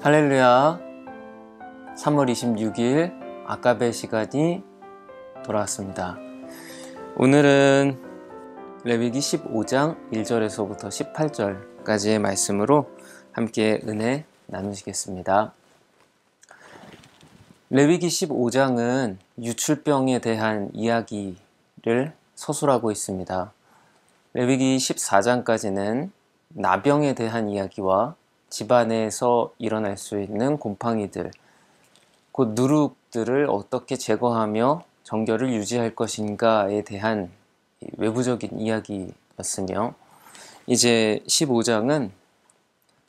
할렐루야. 3월 26일 아까베 시간이 돌아왔습니다. 오늘은 레위기 15장 1절에서부터 18절까지의 말씀으로 함께 은혜 나누시겠습니다. 레위기 15장은 유출병에 대한 이야기를 서술하고 있습니다. 레위기 14장까지는 나병에 대한 이야기와 집안에서 일어날 수 있는 곰팡이들, 곧 누룩들을 어떻게 제거하며 정결을 유지할 것인가에 대한 외부적인 이야기였으며, 이제 15장은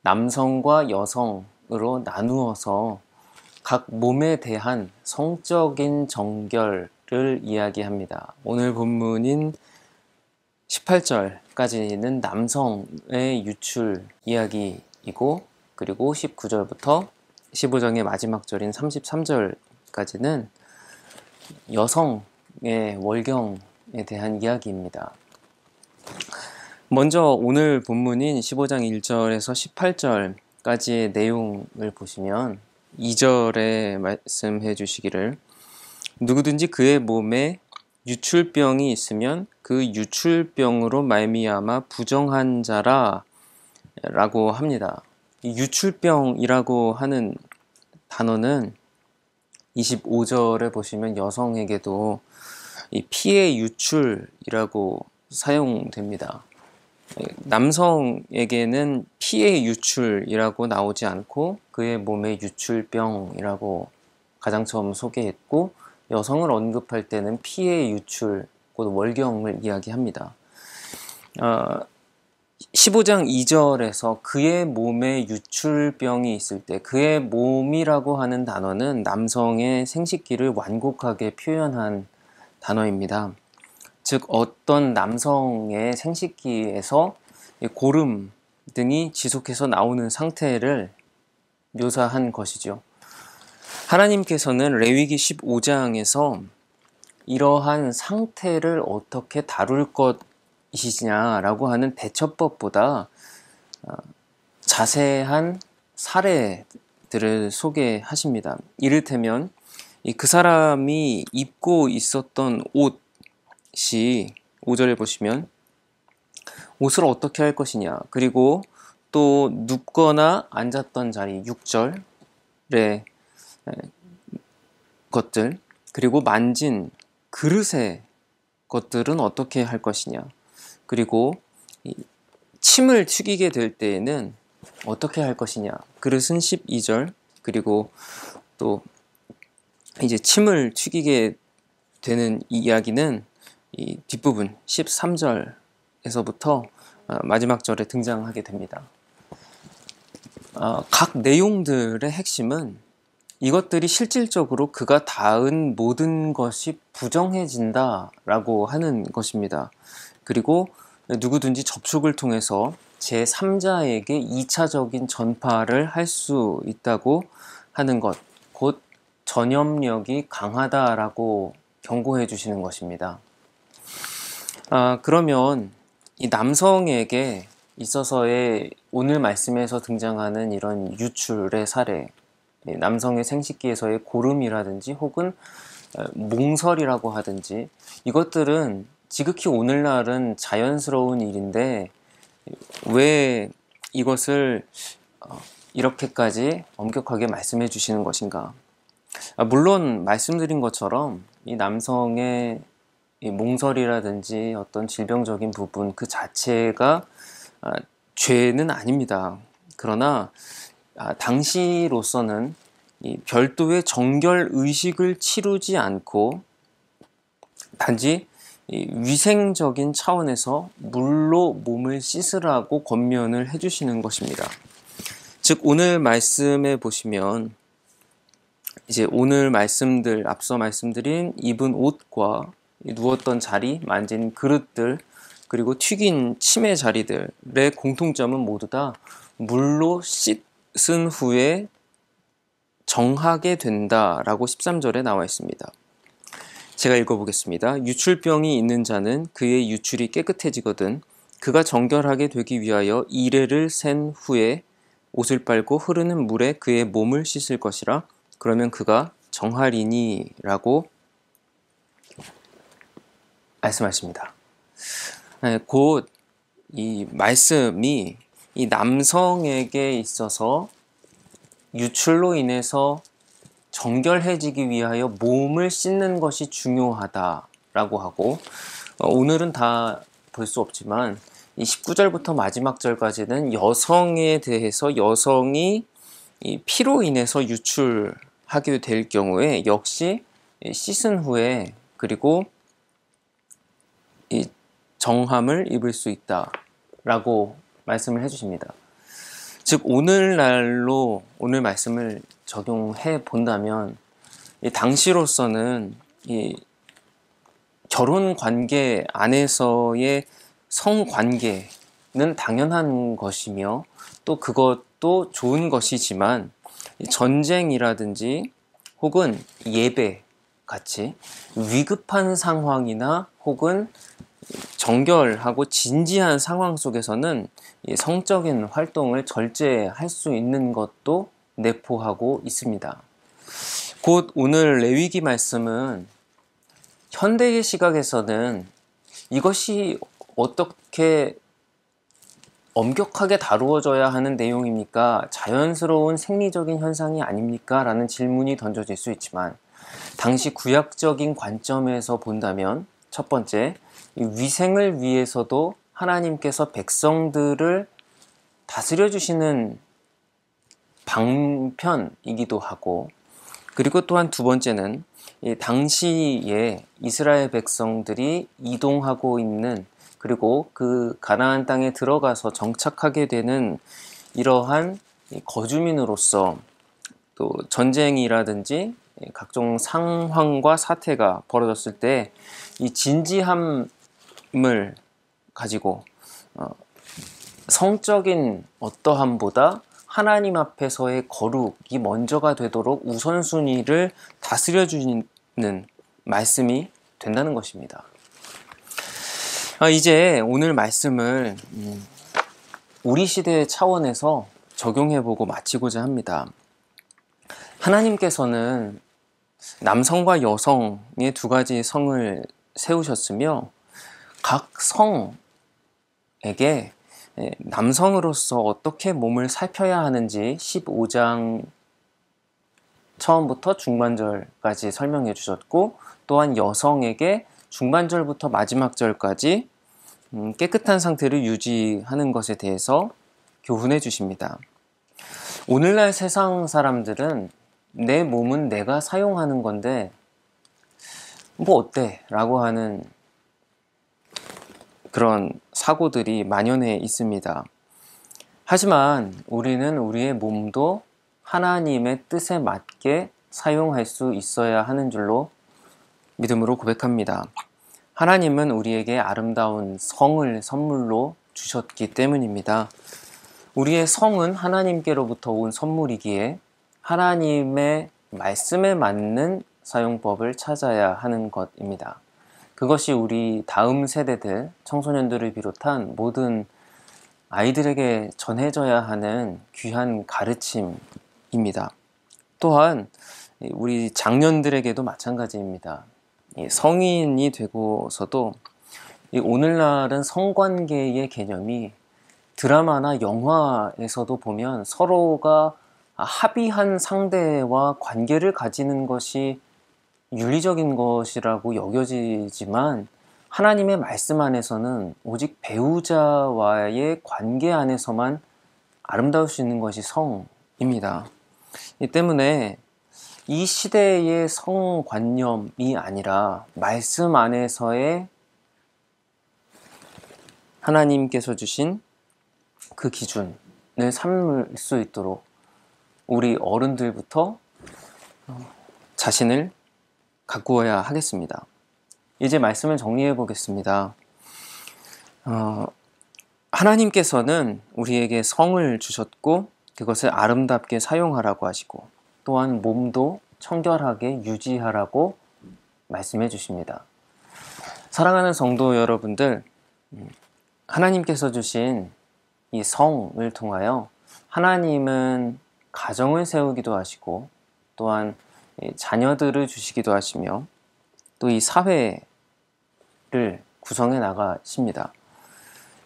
남성과 여성으로 나누어서 각 몸에 대한 성적인 정결을 이야기합니다. 오늘 본문인 18절까지는 남성의 유출 이야기이고, 그리고 19절부터 15장의 마지막 절인 33절까지는 여성의 월경에 대한 이야기입니다. 먼저 오늘 본문인 15장 1절에서 18절까지의 내용을 보시면 2절에 말씀해 주시기를, 누구든지 그의 몸에 유출병이 있으면 그 유출병으로 말미암아 부정한 자라 라고 합니다. 이 유출병이라고 하는 단어는 25절에 보시면 여성에게도 이 피의 유출이라고 사용됩니다. 남성에게는 피의 유출이라고 나오지 않고 그의 몸의 유출병이라고 가장 처음 소개했고, 여성을 언급할 때는 피의 유출, 곧 월경을 이야기합니다. 15장 2절에서 그의 몸에 유출병이 있을 때, 그의 몸이라고 하는 단어는 남성의 생식기를 완곡하게 표현한 단어입니다. 즉 어떤 남성의 생식기에서 고름 등이 지속해서 나오는 상태를 묘사한 것이죠. 하나님께서는 레위기 15장에서 이러한 상태를 어떻게 다룰 것이냐라고 하는 대처법보다 자세한 사례들을 소개하십니다. 이를테면 그 사람이 입고 있었던 옷이 5절에 보시면 옷을 어떻게 할 것이냐, 그리고 또 눕거나 앉았던 자리 6절의 것들, 그리고 만진 그릇의 것들은 어떻게 할 것이냐, 그리고 침을 튀기게 될 때에는 어떻게 할 것이냐, 그릇은 12절, 그리고 또 이제 침을 튀기게 되는 이 이야기는 이 뒷부분 13절에서부터 마지막 절에 등장하게 됩니다. 각 내용들의 핵심은 이것들이 실질적으로 그가 닿은 모든 것이 부정해진다 라고 하는 것입니다. 그리고 누구든지 접촉을 통해서 제3자에게 2차적인 전파를 할 수 있다고 하는 것, 곧 전염력이 강하다라고 경고해 주시는 것입니다. 그러면 이 남성에게 있어서의 오늘 말씀에서 등장하는 이런 유출의 사례, 남성의 생식기에서의 고름이라든지 혹은 몽설이라고 하든지, 이것들은 지극히 오늘날은 자연스러운 일인데 왜 이것을 이렇게까지 엄격하게 말씀해 주시는 것인가? 물론 말씀드린 것처럼 이 남성의 이 몽설이라든지 어떤 질병적인 부분 그 자체가 죄는 아닙니다. 그러나 당시로서는 이 별도의 정결 의식을 치르지 않고 단지 이 위생적인 차원에서 물로 몸을 씻으라고 권면을 해주시는 것입니다. 즉 오늘 말씀에 보시면 이제 오늘 말씀들, 앞서 말씀드린 입은 옷과 누웠던 자리, 만진 그릇들, 그리고 튀긴 침의 자리들의 공통점은 모두 다 물로 씻은 후에 정하게 된다라고 13절에 나와 있습니다. 제가 읽어보겠습니다. 유출병이 있는 자는 그의 유출이 깨끗해지거든 그가 정결하게 되기 위하여 이레를 센 후에 옷을 빨고 흐르는 물에 그의 몸을 씻을 것이라. 그러면 그가 정하리니 라고 말씀하십니다. 곧 이 말씀이 이 남성에게 있어서 유출로 인해서 정결해지기 위하여 몸을 씻는 것이 중요하다라고 하고, 오늘은 다 볼 수 없지만 이 19절부터 마지막 절까지는 여성에 대해서 여성이 이 피로 인해서 유출하게 될 경우에 역시 씻은 후에 그리고 이 정함을 입을 수 있다라고 말씀을 해주십니다. 즉 오늘날로 오늘 말씀을 적용해 본다면 이 당시로서는 이 결혼 관계 안에서의 성관계는 당연한 것이며 또 그것도 좋은 것이지만 전쟁이라든지 혹은 예배 같이 위급한 상황이나 혹은 정결하고 진지한 상황 속에서는 성적인 활동을 절제할 수 있는 것도 내포하고 있습니다. 곧 오늘 레위기 말씀은 현대의 시각에서는 이것이 어떻게 엄격하게 다루어져야 하는 내용입니까? 자연스러운 생리적인 현상이 아닙니까? 라는 질문이 던져질 수 있지만 당시 구약적인 관점에서 본다면 첫 번째, 위생을 위해서도 하나님께서 백성들을 다스려 주시는 방편이기도 하고, 그리고 또한 두 번째는 당시에 이스라엘 백성들이 이동하고 있는 그리고 그 가나안 땅에 들어가서 정착하게 되는 이러한 거주민으로서 또 전쟁이라든지 각종 상황과 사태가 벌어졌을 때 이 진지함을 가지고 성적인 어떠함보다 하나님 앞에서의 거룩이 먼저가 되도록 우선순위를 다스려 주는 말씀이 된다는 것입니다. 이제 오늘 말씀을 우리 시대의 차원에서 적용해보고 마치고자 합니다. 하나님께서는 남성과 여성의 두 가지 성을 세우셨으며 각 성에게 남성으로서 어떻게 몸을 살펴야 하는지 15장 처음부터 중반절까지 설명해 주셨고, 또한 여성에게 중반절부터 마지막 절까지 깨끗한 상태를 유지하는 것에 대해서 교훈해 주십니다. 오늘날 세상 사람들은 내 몸은 내가 사용하는 건데 뭐 어때? 라고 하는 그런 사고들이 만연해 있습니다. 하지만 우리는 우리의 몸도 하나님의 뜻에 맞게 사용할 수 있어야 하는 줄로 믿음으로 고백합니다. 하나님은 우리에게 아름다운 성을 선물로 주셨기 때문입니다. 우리의 성은 하나님께로부터 온 선물이기에 하나님의 말씀에 맞는 사용법을 찾아야 하는 것입니다. 그것이 우리 다음 세대들, 청소년들을 비롯한 모든 아이들에게 전해져야 하는 귀한 가르침입니다. 또한 우리 장년들에게도 마찬가지입니다. 성인이 되고서도 오늘날은 성관계의 개념이 드라마나 영화에서도 보면 서로가 합의한 상대와 관계를 가지는 것이 윤리적인 것이라고 여겨지지만 하나님의 말씀 안에서는 오직 배우자와의 관계 안에서만 아름다울 수 있는 것이 성입니다. 이 때문에 이 시대의 성관념이 아니라 말씀 안에서의 하나님께서 주신 그 기준을 삼을 수 있도록 우리 어른들부터 자신을 가꾸어야 하겠습니다. 이제 말씀을 정리해 보겠습니다. 하나님께서는 우리에게 성을 주셨고 그것을 아름답게 사용하라고 하시고 또한 몸도 청결하게 유지하라고 말씀해 주십니다. 사랑하는 성도 여러분들, 하나님께서 주신 이 성을 통하여 하나님은 가정을 세우기도 하시고 또한 자녀들을 주시기도 하시며 또 이 사회를 구성해 나가십니다.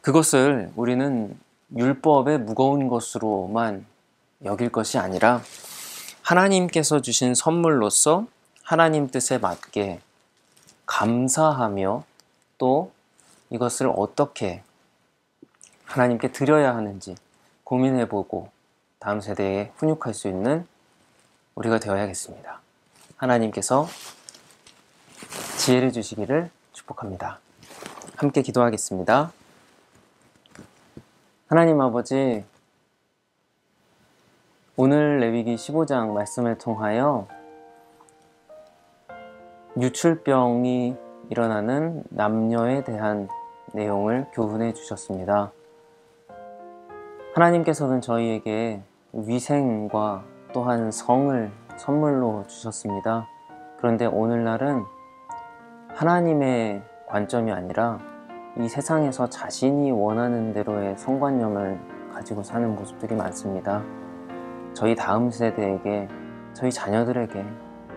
그것을 우리는 율법의 무거운 것으로만 여길 것이 아니라 하나님께서 주신 선물로서 하나님 뜻에 맞게 감사하며 또 이것을 어떻게 하나님께 드려야 하는지 고민해보고 다음 세대에 훈육할 수 있는 우리가 되어야겠습니다. 하나님께서 지혜를 주시기를 축복합니다. 함께 기도하겠습니다. 하나님 아버지, 오늘 레위기 15장 말씀을 통하여 유출병이 일어나는 남녀에 대한 내용을 교훈해 주셨습니다. 하나님께서는 저희에게 위생과 또한 성을 선물로 주셨습니다. 그런데 오늘날은 하나님의 관점이 아니라 이 세상에서 자신이 원하는 대로의 성관념을 가지고 사는 모습들이 많습니다. 저희 다음 세대에게, 저희 자녀들에게,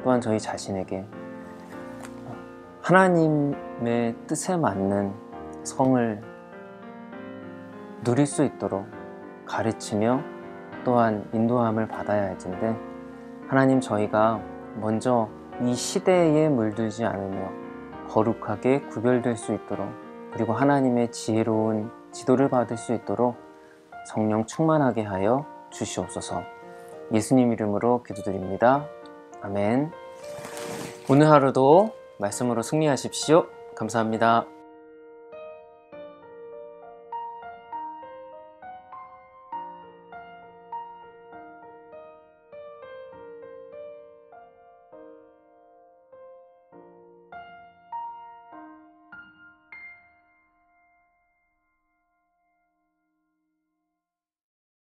또한 저희 자신에게 하나님의 뜻에 맞는 성을 누릴 수 있도록 가르치며 또한 인도함을 받아야 할 텐데, 하나님, 저희가 먼저 이 시대에 물들지 않으며 거룩하게 구별될 수 있도록, 그리고 하나님의 지혜로운 지도를 받을 수 있도록 성령 충만하게 하여 주시옵소서. 예수님 이름으로 기도드립니다. 아멘. 오늘 하루도 말씀으로 승리하십시오. 감사합니다.